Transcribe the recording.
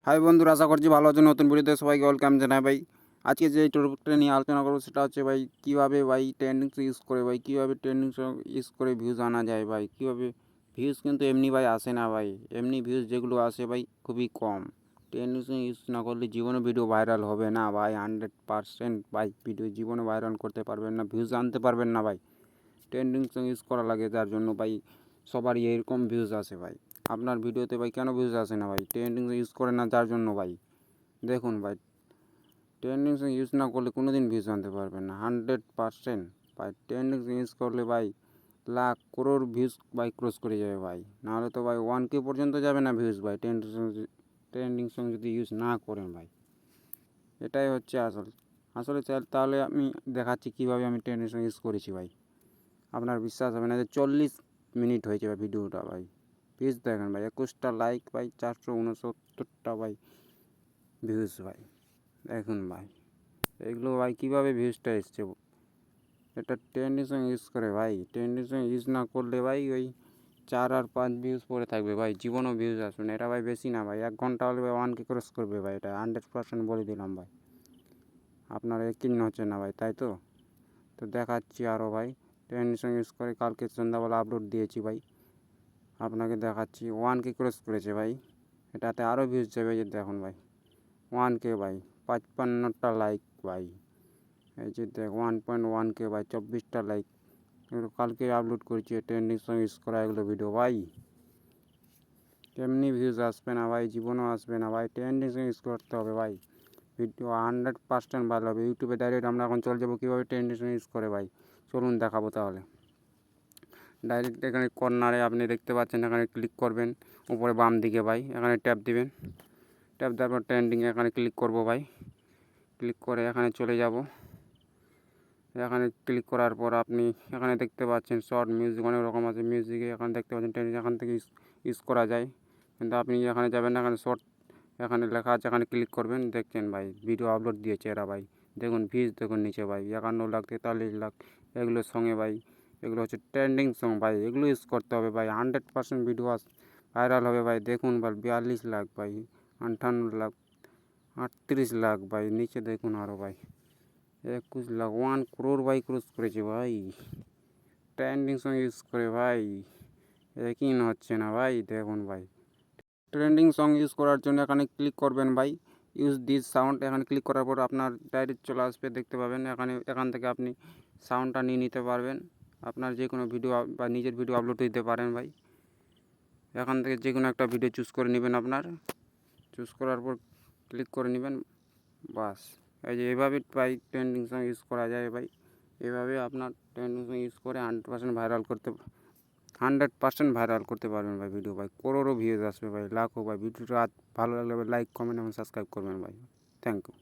High বন্ধুরা, আশা করছি ভালো আছেন। নতুন ভিডিওতে সবাইকে ওয়েলকাম জানাই ভাই। আজকে যে টপিকটা নিয়ে আলোচনা করবো সেটা হচ্ছে ভাই কীভাবে ভাই ট্রেন্ডিং ইউজ করে ভাই কীভাবে ট্রেন্ডিং ইউজ করে ভিউজ আনা যায় ভাই। কীভাবে ভিউজ কিন্তু এমনি ভাই আসে না ভাই, এমনি ভিউজ যেগুলো আসে ভাই খুবই কম। ট্রেন্ডিং ইউজ না করলে জীবনে ভিডিও ভাইরাল হবে না ভাই, 100% ভাই ভিডিও জীবনে ভাইরাল করতে পারবেন না, ভিউজ আনতে পারবেন না ভাই। ট্রেন্ডিং সং ইউজ করা লাগে, যার জন্য ভাই সবারই এরকম ভিউজ আসে ভাই। আপনার ভিডিওতে ভাই কেন ভিউজ আসে না ভাই? ট্রেন্ডিং ইউজ করে না যার জন্য ভাই। দেখুন ভাই, ট্রেন্ডিং সং ইউজ না করলে কোনো দিন ভিউজ আনতে পারবেন না 100% ভাই। ট্রেন্ডিং ইউজ করলে ভাই লাখ করোড় ভিউজ ভাই ক্রস করে যাবে ভাই, নাহলে তো ভাই 1K পর্যন্ত যাবে না ভিউজ ভাই ট্রেন্ডিং সং যদি ইউজ না করেন ভাই। এটাই হচ্ছে আসলে তাহলে আমি দেখাচ্ছি কীভাবে আমি ট্রেন্ডিং সং ইউজ করেছি ভাই। আপনার বিশ্বাস হবে না যে 40 মিনিট হয়েছে ভাই ভিডিওটা ভাই। ভিউজ দেখেন ভাই, 21টা লাইক ভাই, 469টা ভাই ভিউজ ভাই। দেখুন ভাই এগুলো ভাই কীভাবে ভিউজটা এসছে, এটা ট্রেন্ডিং সং ইউজ করে ভাই। ট্রেন্ডিং সং ইউজ না করলে ভাই ওই 4 আর 5 ভিউজ পরে থাকবে ভাই, জীবনও ভিউজ আসবে না। এটা ভাই বেশি না ভাই, 1 ঘন্টা হলে ভাই 1K ক্রস করবে ভাই, এটা 100% বলে দিলাম ভাই। আপনার কিন হচ্ছে না ভাই, তাই তো দেখাচ্ছি আরও ভাই। ট্রেন্ডিং সং ইউজ করে কালকে সন্ধ্যাবেলা আপলোড দিয়েছি ভাই, আপনাকে দেখাচ্ছি 1K ক্রস করেছে ভাই। এটাতে আরও ভিউজ যাবে, যে দেখুন ভাই 1K ভাই, 55টা লাইক ভাই। এই যে দেখ 1.1K ভাই, 24টা লাইক। এগুলো কালকে আপলোড করেছি ট্রেন্ডিং সং ইউজ করা এগুলো ভিডিও ভাই। এমনি ভিউজ আসবে না ভাই, জীবনও আসবে না ভাই। ট্রেন্ডিং সং ইউজ করতে হবে ভাই, ভিডিও 100% ভালো হবে। ইউটিউবে ডাইরেক্ট আমরা এখন চলে যাবো কীভাবে ট্রেন্ডিং সং ইউজ করে ভাই, চলুন দেখাবো তাহলে। ডাইরেক্ট এখানে কর্নারে আপনি দেখতে পাচ্ছেন, এখানে ক্লিক করবেন উপরে বাম দিকে ভাই, এখানে ট্যাপ দিবেন। ট্যাপ দেওয়ার পর ট্রেন্ডিং এখানে ক্লিক করব ভাই। ক্লিক করে এখানে চলে যাব। এখানে ক্লিক করার পর আপনি এখানে দেখতে পাচ্ছেন শর্ট মিউজিক, অনেক রকম আছে মিউজিকে। এখানে দেখতে পাচ্ছেন ট্রেন্ডিং, এখান থেকে ইউজ করা যায়। কিন্তু আপনি এখানে যাবেন না, এখানে শর্ট এখানে লেখা আছে, এখানে ক্লিক করবেন। দেখছেন ভাই ভিডিও আপলোড দিয়েছে এরা ভাই, দেখুন ভিউজ দেখুন নিচে ভাই, 51 লাখ 43 লাখ। এগুলোর সঙ্গে ভাই, এগুলো হচ্ছে ট্রেন্ডিং সং ভাই, এগুলো ইউজ করতে হবে ভাই। 100% ভিডিও ভাইরাল হবে ভাই। দেখুন ভাই 42 লাখ ভাই, 58 লাখ, 38 লাখ ভাই। নিচে দেখুন আরও ভাই 21 লাখ, 1 crore ভাই ক্রস করেছে ভাই ট্রেন্ডিং সং ইউজ করে ভাই। একই হচ্ছে না ভাই, দেখুন ভাই। ট্রেন্ডিং সং ইউজ করার জন্য এখানে ক্লিক করবেন ভাই, ইউজ দিস সাউন্ড। এখানে ক্লিক করার পর আপনার ডাইরেক্ট চলে আসবে, দেখতে পাবেন এখান থেকে আপনি সাউন্ডটা নিয়ে নিতে পারবেন। আপনার যে কোনো ভিডিও বা নিজের ভিডিও আপলোড দিতে পারেন ভাই। এখান থেকে যে কোনো একটা ভিডিও চুজ করে নেবেন, আপনার চুজ করার পর ক্লিক করে নেবেন, বাস। এই যে এভাবে ভাই ট্রেন্ডিং সং ইউজ করা যায় ভাই। এভাবে আপনার ট্রেন্ডিং সং ইউজ করে 100% ভাইরাল করতে পারবেন ভাই ভিডিও ভাই। করোড়ও ভিউজ আসবে ভাই, লাখো ভাই। ভিডিওটা ভালো লাগলে লাইক কমেন্ট এবং সাবস্ক্রাইব করবেন ভাই। Thank you.